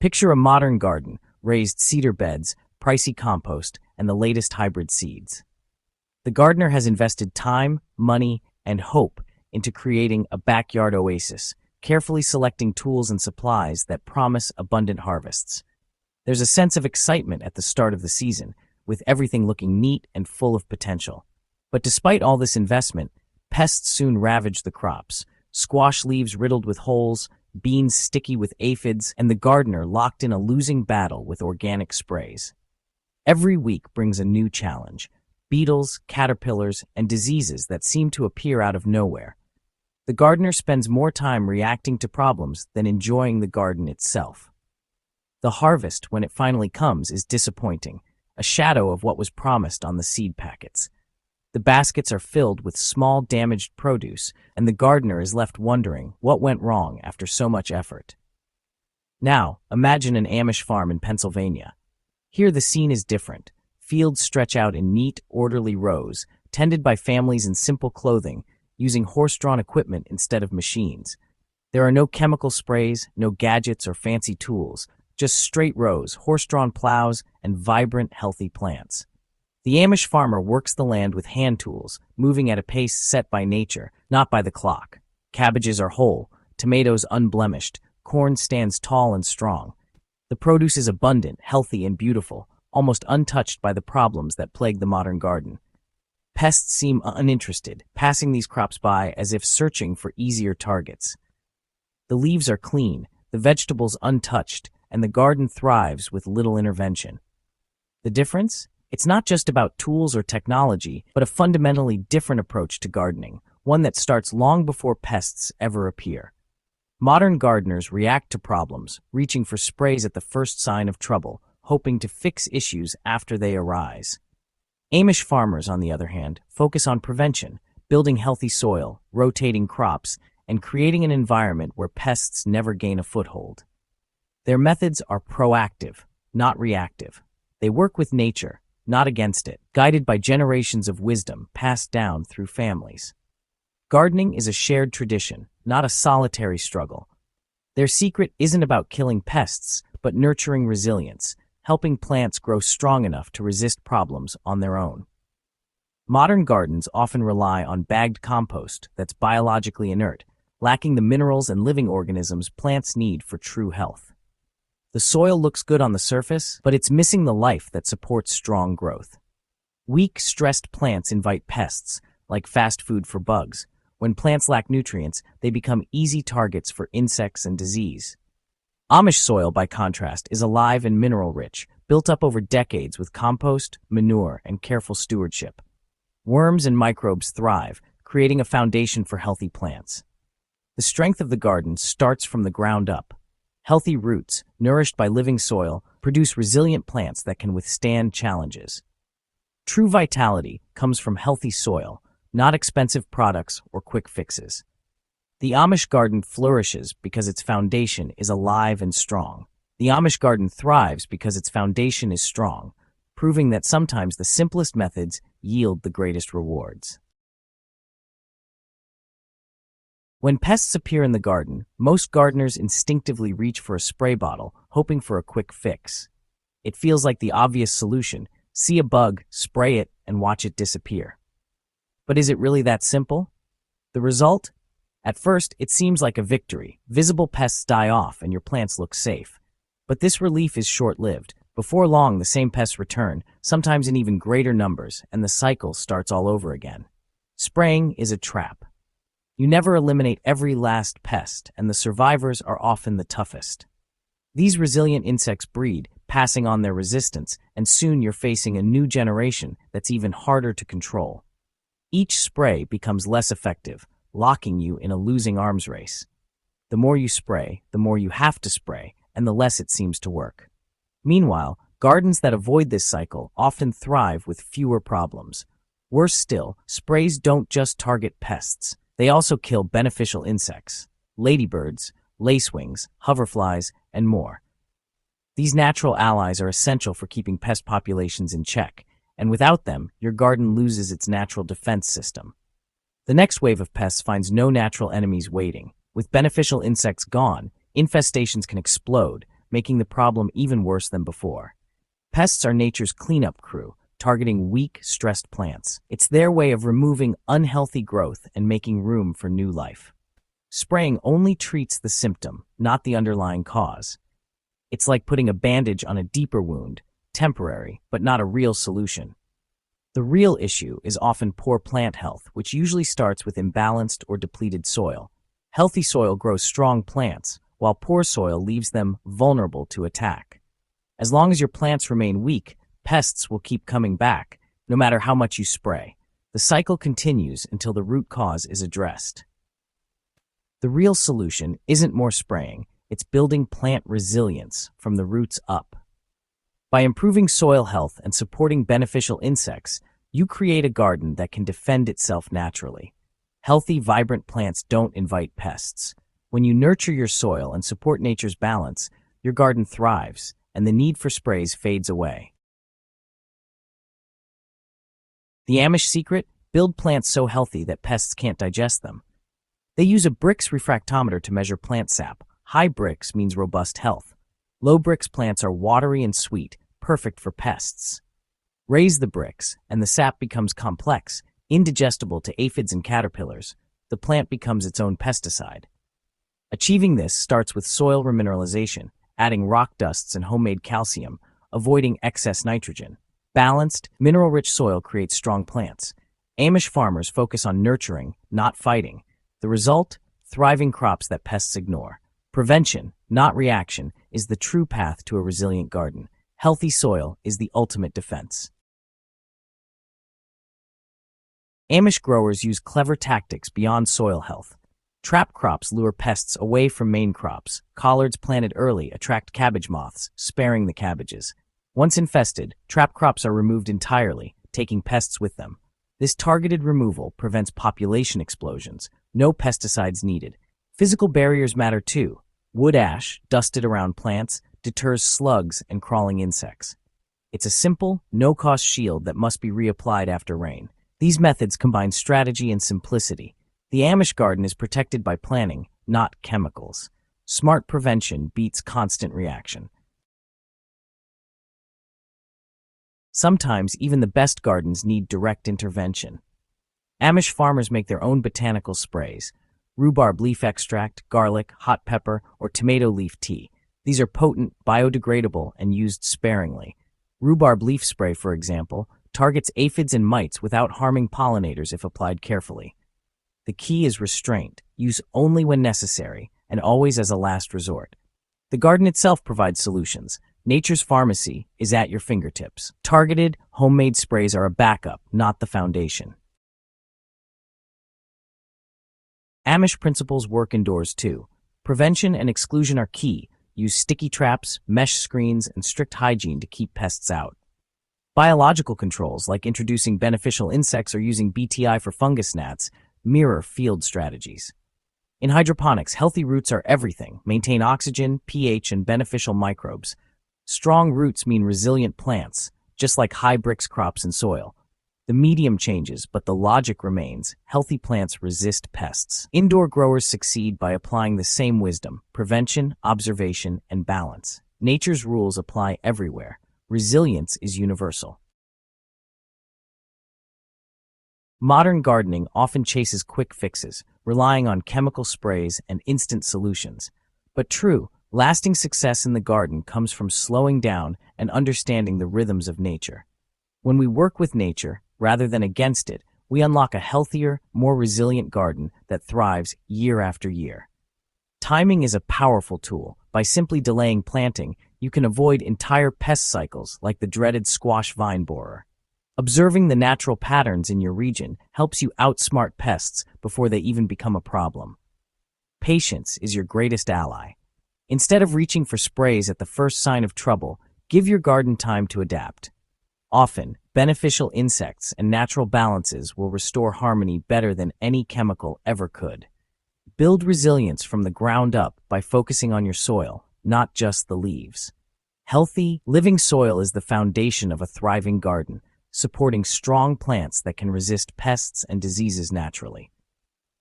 Picture a modern garden, raised cedar beds, pricey compost, and the latest hybrid seeds. The gardener has invested time, money, and hope into creating a backyard oasis, carefully selecting tools and supplies that promise abundant harvests. There's a sense of excitement at the start of the season, with everything looking neat and full of potential. But despite all this investment, pests soon ravage the crops, squash leaves riddled with holes, beans sticky with aphids, and the gardener locked in a losing battle with organic sprays. Every week brings a new challenge: beetles, caterpillars, and diseases that seem to appear out of nowhere. The gardener spends more time reacting to problems than enjoying the garden itself. The harvest, when it finally comes, is disappointing, a shadow of what was promised on the seed packets. The baskets are filled with small, damaged produce, and the gardener is left wondering what went wrong after so much effort. Now, imagine an Amish farm in Pennsylvania. Here the scene is different. Fields stretch out in neat, orderly rows, tended by families in simple clothing, using horse-drawn equipment instead of machines. There are no chemical sprays, no gadgets or fancy tools, just straight rows, horse-drawn plows, and vibrant, healthy plants. The Amish farmer works the land with hand tools, moving at a pace set by nature, not by the clock. Cabbages are whole, tomatoes unblemished, corn stands tall and strong. The produce is abundant, healthy, and beautiful, almost untouched by the problems that plague the modern garden. Pests seem uninterested, passing these crops by as if searching for easier targets. The leaves are clean, the vegetables untouched, and the garden thrives with little intervention. The difference? It's not just about tools or technology, but a fundamentally different approach to gardening, one that starts long before pests ever appear. Modern gardeners react to problems, reaching for sprays at the first sign of trouble, hoping to fix issues after they arise. Amish farmers, on the other hand, focus on prevention, building healthy soil, rotating crops, and creating an environment where pests never gain a foothold. Their methods are proactive, not reactive. They work with nature, not against it, guided by generations of wisdom passed down through families. Gardening is a shared tradition, not a solitary struggle. Their secret isn't about killing pests, but nurturing resilience, helping plants grow strong enough to resist problems on their own. Modern gardens often rely on bagged compost that's biologically inert, lacking the minerals and living organisms plants need for true health. The soil looks good on the surface, but it's missing the life that supports strong growth. Weak, stressed plants invite pests, like fast food for bugs. When plants lack nutrients, they become easy targets for insects and disease. Amish soil, by contrast, is alive and mineral-rich, built up over decades with compost, manure, and careful stewardship. Worms and microbes thrive, creating a foundation for healthy plants. The strength of the garden starts from the ground up. Healthy roots, nourished by living soil, produce resilient plants that can withstand challenges. True vitality comes from healthy soil, not expensive products or quick fixes. The Amish garden flourishes because its foundation is alive and strong. The Amish garden thrives because its foundation is strong, proving that sometimes the simplest methods yield the greatest rewards. When pests appear in the garden, most gardeners instinctively reach for a spray bottle, hoping for a quick fix. It feels like the obvious solution: see a bug, spray it, and watch it disappear. But is it really that simple? The result? At first, it seems like a victory. Visible pests die off and your plants look safe. But this relief is short-lived. Before long, the same pests return, sometimes in even greater numbers, and the cycle starts all over again. Spraying is a trap. You never eliminate every last pest, and the survivors are often the toughest. These resilient insects breed, passing on their resistance, and soon you're facing a new generation that's even harder to control. Each spray becomes less effective, locking you in a losing arms race. The more you spray, the more you have to spray, and the less it seems to work. Meanwhile, gardens that avoid this cycle often thrive with fewer problems. Worse still, sprays don't just target pests. They also kill beneficial insects, ladybirds, lacewings, hoverflies, and more. These natural allies are essential for keeping pest populations in check, and without them, your garden loses its natural defense system. The next wave of pests finds no natural enemies waiting. With beneficial insects gone, infestations can explode, making the problem even worse than before. Pests are nature's cleanup crew, targeting weak, stressed plants. It's their way of removing unhealthy growth and making room for new life. Spraying only treats the symptom, not the underlying cause. It's like putting a bandage on a deeper wound, temporary, but not a real solution. The real issue is often poor plant health, which usually starts with imbalanced or depleted soil. Healthy soil grows strong plants, while poor soil leaves them vulnerable to attack. As long as your plants remain weak, pests will keep coming back, no matter how much you spray. The cycle continues until the root cause is addressed. The real solution isn't more spraying, it's building plant resilience from the roots up. By improving soil health and supporting beneficial insects, you create a garden that can defend itself naturally. Healthy, vibrant plants don't invite pests. When you nurture your soil and support nature's balance, your garden thrives, and the need for sprays fades away. The Amish secret? Build plants so healthy that pests can't digest them. They use a Brix refractometer to measure plant sap. High Brix means robust health. Low Brix plants are watery and sweet, perfect for pests. Raise the Brix, and the sap becomes complex, indigestible to aphids and caterpillars. The plant becomes its own pesticide. Achieving this starts with soil remineralization, adding rock dusts and homemade calcium, avoiding excess nitrogen. Balanced, mineral-rich soil creates strong plants. Amish farmers focus on nurturing, not fighting. The result? Thriving crops that pests ignore. Prevention, not reaction, is the true path to a resilient garden. Healthy soil is the ultimate defense. Amish growers use clever tactics beyond soil health. Trap crops lure pests away from main crops. Collards planted early attract cabbage moths, sparing the cabbages. Once infested, trap crops are removed entirely, taking pests with them. This targeted removal prevents population explosions. No pesticides needed. Physical barriers matter too. Wood ash, dusted around plants, deters slugs and crawling insects. It's a simple, no-cost shield that must be reapplied after rain. These methods combine strategy and simplicity. The Amish garden is protected by planning, not chemicals. Smart prevention beats constant reaction. Sometimes even the best gardens need direct intervention. Amish farmers make their own botanical sprays: rhubarb leaf extract, garlic, hot pepper, or tomato leaf tea. These are potent, biodegradable, and used sparingly. Rhubarb leaf spray, for example, targets aphids and mites without harming pollinators if applied carefully. The key is restraint. Use only when necessary, and always as a last resort. The garden itself provides solutions. Nature's pharmacy is at your fingertips. Targeted, homemade sprays are a backup, not the foundation. Amish principles work indoors too. Prevention and exclusion are key. Use sticky traps, mesh screens, and strict hygiene to keep pests out. Biological controls, like introducing beneficial insects or using BTI for fungus gnats, mirror field strategies. In hydroponics, healthy roots are everything. Maintain oxygen, pH, and beneficial microbes. Strong roots mean resilient plants, just like high Brix crops in soil. The medium changes, but the logic remains. Healthy plants resist pests. Indoor growers succeed by applying the same wisdom: prevention, observation, and balance. Nature's rules apply everywhere. Resilience is universal. Modern gardening often chases quick fixes, relying on chemical sprays and instant solutions. But true, lasting success in the garden comes from slowing down and understanding the rhythms of nature. When we work with nature, rather than against it, we unlock a healthier, more resilient garden that thrives year after year. Timing is a powerful tool. By simply delaying planting, you can avoid entire pest cycles like the dreaded squash vine borer. Observing the natural patterns in your region helps you outsmart pests before they even become a problem. Patience is your greatest ally. Instead of reaching for sprays at the first sign of trouble, give your garden time to adapt. Often, beneficial insects and natural balances will restore harmony better than any chemical ever could. Build resilience from the ground up by focusing on your soil, not just the leaves. Healthy, living soil is the foundation of a thriving garden, supporting strong plants that can resist pests and diseases naturally.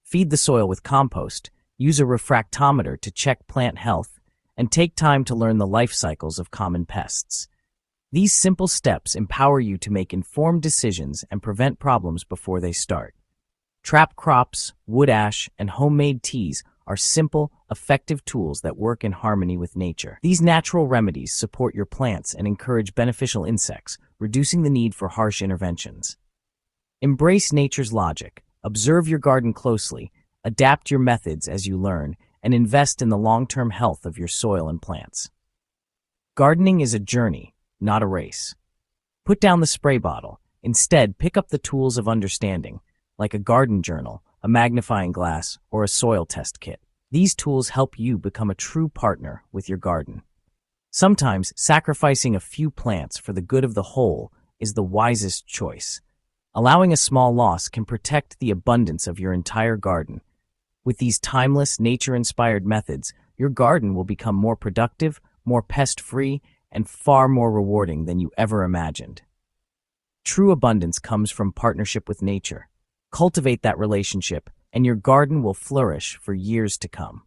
Feed the soil with compost, use a refractometer to check plant health, and take time to learn the life cycles of common pests. These simple steps empower you to make informed decisions and prevent problems before they start. Trap crops, wood ash, and homemade teas are simple, effective tools that work in harmony with nature. These natural remedies support your plants and encourage beneficial insects, reducing the need for harsh interventions. Embrace nature's logic, observe your garden closely, adapt your methods as you learn, and invest in the long-term health of your soil and plants. Gardening is a journey, not a race. Put down the spray bottle. Instead, pick up the tools of understanding, like a garden journal, a magnifying glass, or a soil test kit. These tools help you become a true partner with your garden. Sometimes, sacrificing a few plants for the good of the whole is the wisest choice. Allowing a small loss can protect the abundance of your entire garden. With these timeless, nature-inspired methods, your garden will become more productive, more pest-free, and far more rewarding than you ever imagined. True abundance comes from partnership with nature. Cultivate that relationship, and your garden will flourish for years to come.